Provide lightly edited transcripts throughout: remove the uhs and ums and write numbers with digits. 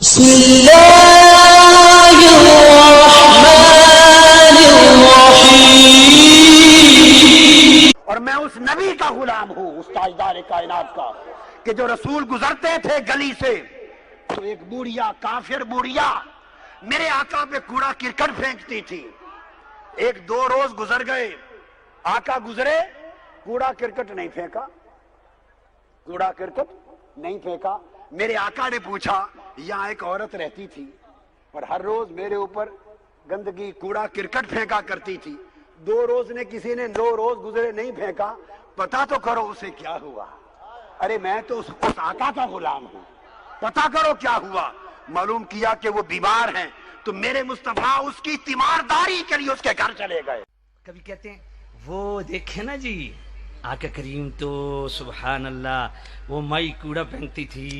بسم اللہ الرحمن الرحیم۔ اور میں اس نبی کا غلام ہوں، اس تاجدار کائنات کا، کہ جو رسول گزرتے تھے گلی سے تو ایک بوڑھیا، کافر بوڑھیا میرے آقا پہ کوڑا کرکٹ پھینکتی تھی۔ ایک دو روز گزر گئے، آقا گزرے، کوڑا کرکٹ نہیں پھینکا، کوڑا کرکٹ نہیں پھینکا۔ میرے آقا نے پوچھا، یہاں ایک عورت رہتی تھی اور ہر روز میرے اوپر گندگی، کوڑا کرکٹ پھینکا کرتی تھی، دو روز گزرے نہیں پھینکا، پتا تو کرو اسے کیا ہوا۔ ارے میں تو اس آقا کا غلام ہوں، پتا کرو کیا ہوا۔ معلوم کیا کہ وہ بیمار ہیں، تو میرے مصطفیٰ اس کی تیمارداری کے لیے اس کے گھر چلے گئے۔ کبھی کہتے ہیں وہ دیکھے نا جی آقا کریم تو سبحان اللہ، وہ مائی کوڑا پھینکتی تھی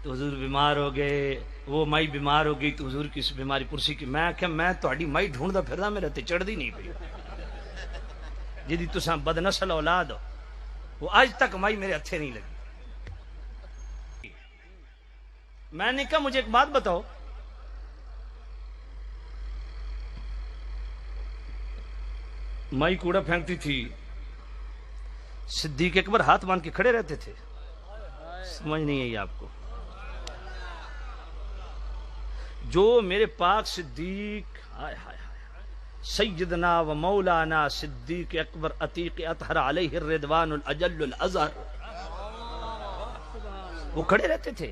تو حضور بیمار ہو گئے، وہ مائی بیمار ہو گئی تو حضور کی اس بیماری پرسی کی۔ میں کہ میں تہاڈی مائی ڈھونڈدا پھردا، میرے تے چڑھدی نہیں پئی، جدی تساں بد نسل اولاد ہو، وہ اج تک مائی میرے ہتھے نہیں لگی۔ میں نے کہا مجھے ایک بات بتاؤ، مائی کوڑا پھینکتی تھی، صدیق اکبر ہاتھ باندھ کے کھڑے رہتے تھے، سمجھ نہیں آئی آپ کو؟ جو میرے پاک صدیق سیدنا و مولانا صدیق اکبر عتیق اطہر علیہ الرضوان الاجل الازہر، وہ کھڑے رہتے تھے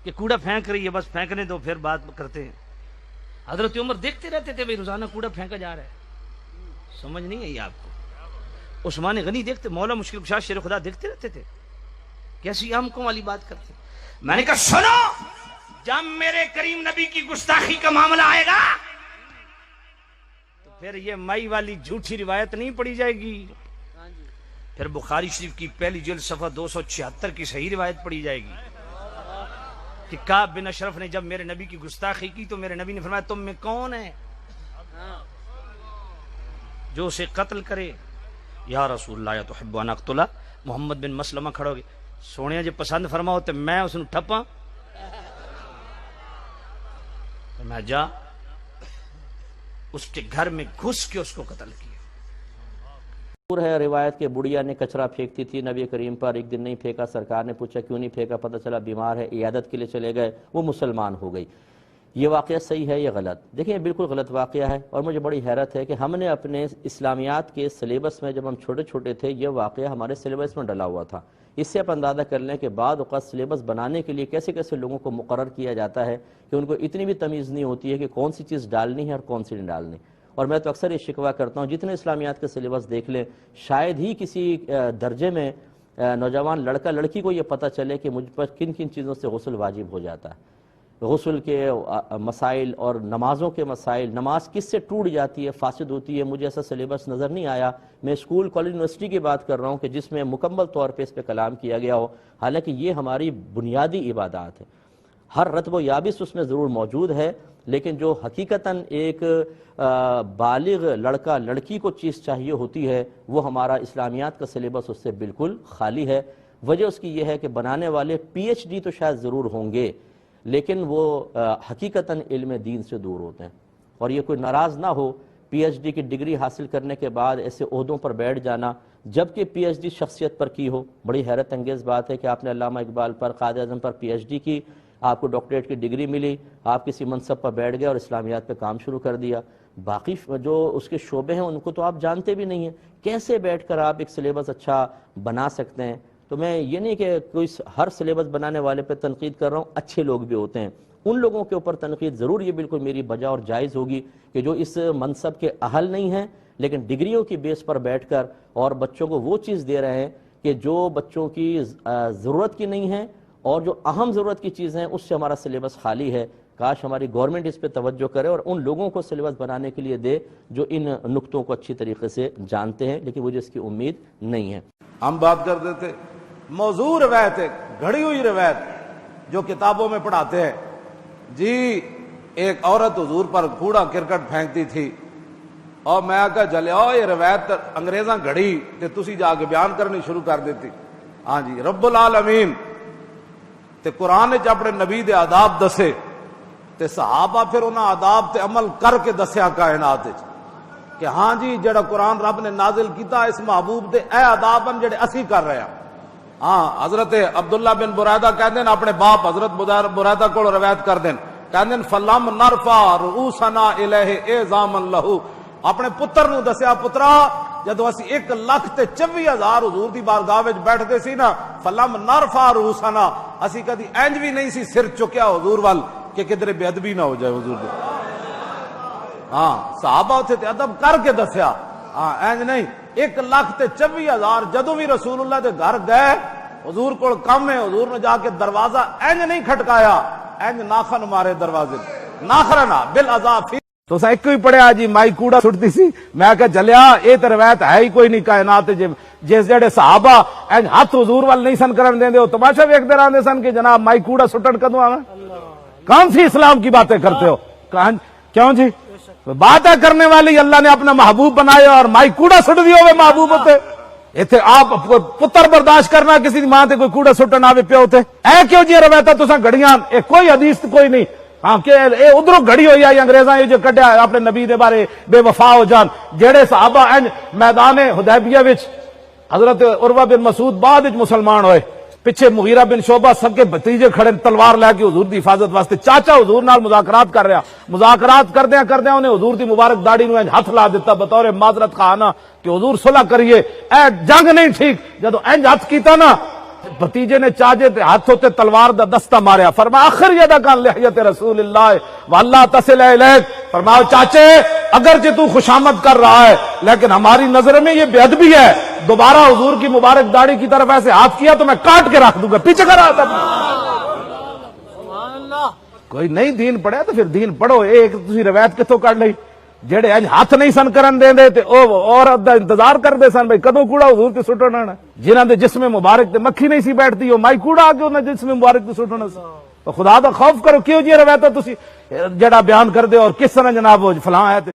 کہ کوڑا پھینک رہی ہے، بس پھینکنے دو پھر بات کرتے ہیں۔ حضرت عمر دیکھتے رہتے تھے، بھئی روزانہ کوڑا پھینکا جا رہا ہے، سمجھ نہیں آئی آپ کو؟ عثمان غنی دیکھتے، مولا مشکل کشا شیر خدا دیکھتے رہتے تھے، کیسی احمقوں والی بات کرتے۔ میں نے کہا سنو، جب میرے کریم نبی کی گستاخی کا معاملہ آئے گا تو پھر یہ مائی والی جھوٹی روایت نہیں پڑھی جائے گی، پھر بخاری شریف کی پہلی جلد صفحہ 276 کی صحیح روایت پڑھی جائے گی کہ کعب بن اشرف نے جب میرے نبی کی گستاخی کی تو میرے نبی نے فرمایا تم میں کون ہے جو اسے قتل کرے؟ یا رسول اللہ یا تحب ان اقتلا، محمد بن مسلمہ کھڑو گے، سونے جی پسند فرماؤ تو میں اس نو ٹھپاں، میں جا اس کے گھر میں گھس کے اس کو قتل کیا۔ ہے روایت کہ بڑھیا نے کچرا پھینکتی تھی نبی کریم پر، ایک دن نہیں پھینکا، سرکار نے پوچھا کیوں نہیں پھینکا، پتہ چلا بیمار ہے، عیادت کے لیے چلے گئے، وہ مسلمان ہو گئی۔ یہ واقعہ صحیح ہے یا غلط؟ دیکھیں یہ بالکل غلط واقعہ ہے، اور مجھے بڑی حیرت ہے کہ ہم نے اپنے اسلامیات کے سلیبس میں جب ہم چھوٹے چھوٹے تھے یہ واقعہ ہمارے سلیبس میں ڈلا ہوا تھا۔ اس سے آپ اندازہ کر لیں کہ بعض اوقات سلیبس بنانے کے لیے کیسے کیسے لوگوں کو مقرر کیا جاتا ہے کہ ان کو اتنی بھی تمیز نہیں ہوتی ہے کہ کون سی چیز ڈالنی ہے اور کون سی نہیں ڈالنی۔ اور میں تو اکثر یہ شکوہ کرتا ہوں، جتنے اسلامیات کے سلیبس دیکھ لیں، شاید ہی کسی درجے میں نوجوان لڑکا لڑکی کو یہ پتہ چلے کہ مجھ پر کن کن چیزوں سے غسل واجب ہو جاتا ہے، غسل کے مسائل اور نمازوں کے مسائل، نماز کس سے ٹوٹ جاتی ہے، فاسد ہوتی ہے۔ مجھے ایسا سلیبس نظر نہیں آیا۔ میں اسکول، کالج، یونیورسٹی کی بات کر رہا ہوں کہ جس میں مکمل طور پہ اس پہ کلام کیا گیا ہو، حالانکہ یہ ہماری بنیادی عبادات ہے، ہر رتب و یابس اس میں ضرور موجود ہے، لیکن جو حقیقتاً ایک بالغ لڑکا لڑکی کو چیز چاہیے ہوتی ہے وہ ہمارا اسلامیات کا سلیبس اس سے بالکل خالی ہے۔ وجہ اس کی یہ ہے کہ بنانے والے پی ایچ ڈی تو شاید ضرور ہوں گے، لیکن وہ حقیقتاً علم دین سے دور ہوتے ہیں۔ اور یہ کوئی ناراض نہ ہو، پی ایچ ڈی کی ڈگری حاصل کرنے کے بعد ایسے عہدوں پر بیٹھ جانا، جبکہ پی ایچ ڈی شخصیت پر کی ہو۔ بڑی حیرت انگیز بات ہے کہ آپ نے علامہ اقبال پر، قائد اعظم پر پی ایچ ڈی کی، آپ کو ڈاکٹریٹ کی ڈگری ملی، آپ کسی منصب پر بیٹھ گئے اور اسلامیات پہ کام شروع کر دیا۔ باقی جو اس کے شعبے ہیں ان کو تو آپ جانتے بھی نہیں ہیں، کیسے بیٹھ کر آپ ایک سلیبس اچھا بنا سکتے ہیں؟ تو میں یہ نہیں کہ کوئی ہر سلیبس بنانے والے پہ تنقید کر رہا ہوں، اچھے لوگ بھی ہوتے ہیں، ان لوگوں کے اوپر تنقید ضرور یہ بالکل میری بجا اور جائز ہوگی کہ جو اس منصب کے اہل نہیں ہیں لیکن ڈگریوں کی بیس پر بیٹھ کر اور بچوں کو وہ چیز دے رہے ہیں کہ جو بچوں کی ضرورت کی نہیں ہے، اور جو اہم ضرورت کی چیزیں ہیں اس سے ہمارا سلیبس خالی ہے۔ کاش ہماری گورنمنٹ اس پہ توجہ کرے اور ان لوگوں کو سلیبس بنانے کے لیے دے جو ان نکتوں کو اچھی طریقے سے جانتے ہیں، لیکن مجھے اس کی امید نہیں ہے۔ ہم بات کرتے تھے موضوع روایت ہے، گھڑی ہوئی روایت جو کتابوں میں پڑھاتے ہیں جی، ایک عورت حضور پر کوڑا کرکٹ پھینکتی تھی اور میں کہا جلے یہ روایت انگریزاں گھڑی تے تسی جا کے بیان کرنی شروع کر دیتی۔ ہاں جی، رب العالمین تے قرآن وچ اپنے نبی دے آداب دسے تے صحابہ پھر انہاں آداب تے عمل کر کے دسیا کائنات وچ کہ ہاں جی جڑا قرآن رب نے نازل کیتا اس محبوب دے اے آداب ہیں جڑے اسی کر رہے ہیں. ہاں حضرت عبداللہ بن برائدہ کہندے ہیں اپنے باپ حضرت برائدہ کو روایت کر دیں کہندے ہیں فلم نرفع رؤوسنا الیہ اعظاما لہ اپنے پتر نو دسیا پترا جدو اسی 1,24,000 حضور دی بارگاہ وچ بیٹھدے سی نا فلم نرفع رؤوسنا اسی کدی انج بھی نہیں سی سر چکیا حضور وال کہ کدھر بے ادبی نہ ہو جائے حضور دے. ہاں صحابہ اتھے تے ادب کر کے دسیا. ہاں انج نہیں 1,24,000 جدو بھی رسول اللہ دے گھر گئے حضور کو کم ہے حضور نے جا کے دروازہ انج نہیں کھٹکایا انج ناخن مارے دروازے ناخرنا بالاضافی تو سا ایک ہی پڑھیا جی مائی کوڑا سٹتی سی میں کہ چلیا اے تے روایت ہے ہی کوئی نہیں کائنات جس جڑے صحابہ انج ہاتھ حضور وال نہیں سن کرن دیندے او تماشا ویکھدے رہندے سن کہ جناب مائی کوڑا سٹن کدوں آویں کون سی اسلام کی باتیں کرتے ہو کیوں جی باتیں کرنے والی اللہ نے اپنا محبوب بنایا اور مائی کوڑا سٹ دیو ہوئے محبوب ہوتے ایتھے آپ پتر برداشت کرنا کسی دی ماں تے کوئی کوڑا سٹن آوے پیو تے اے کیوں جی روایتاں تساں گھڑیاں اے کوئی حدیث کوئی نہیں. ہاں کہ اے ادھروں گھڑی ہوئی آئی انگریزاں یہ جو کڈیا اپنے نبی دے بارے بے وفا ہو جان جڑے صحابہ انج میدان حدیبیہ وچ حضرت عروہ بن مسعود بعد وچ مسلمان ہوئے پیچھے مغیرہ بن شعبہ سب کے بھتیجے کھڑے تلوار لے کے حضور دی حفاظت واسطے چاچا حضور نال مذاکرات کر رہا مذاکرات کردیاں انہیں حضور دی مبارک داڑھی نو انج ہاتھ لا دیتا بطور معذرت خواہاں کہ حضور صلح کریے اے جنگ نہیں ٹھیک جدو انج ہاتھ کیتا نا بھتیجے نے چاچے تے ہاتھوں تے تلوار دا دستہ ماریا فرمایا آخر یدا کان لحیت رسول اللہ واللہ تصل الیک فرمایا چاچے اگرچہ تو خوشامد کر رہا ہے لیکن ہماری نظر میں یہ بے ادبی ہے دوبارہ حضور کی مبارک داڑھی کی طرف ایسے ہاتھ کیا تو میں کاٹ کے رکھ دوں گا پیچھے کر رہا تھا کوئی نہیں دین پڑھے تو پھر دین پڑھو ایک تسی روایت کتوں کر لئی جڑے انج ہاتھ نہیں سن کرن دے تے او عورت دا انتظار کر دے سن بھئی کدوں کوڑا حضور تے سٹنا جنہاں دے جسم مبارک تے مکھی نہیں سی بیٹھتی او مائی کوڑا آ کے انہاں جسم مبارک تے سٹنا تو خدا دا خوف کرو کیوں جی روایت تسی جڑا بیان کر دے اور کس طرح جناب وہ فلاں ہے